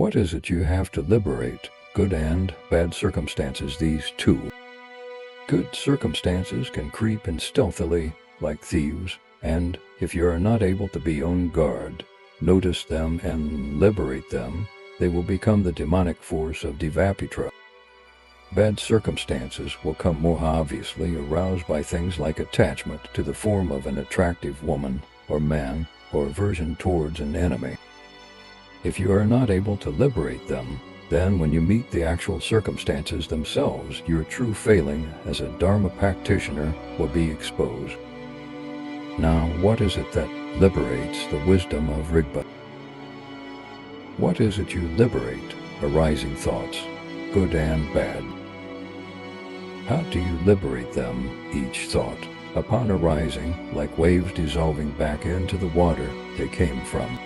What is it you have to liberate? Good and bad circumstances, these two. Good circumstances can creep in stealthily, like thieves, and if you are not able to be on guard, notice them and liberate them, they will become the demonic force of devaputra. Bad circumstances will come more obviously aroused by things like attachment to the form of an attractive woman or man, or aversion towards an enemy. If you are not able to liberate them, then when you meet the actual circumstances themselves, your true failing as a Dharma practitioner will be exposed. Now, what is it that liberates the wisdom of rigpa? What is it you liberate? Arising thoughts, good and bad. How do you liberate them, each thought, upon arising, like waves dissolving back into the water they came from?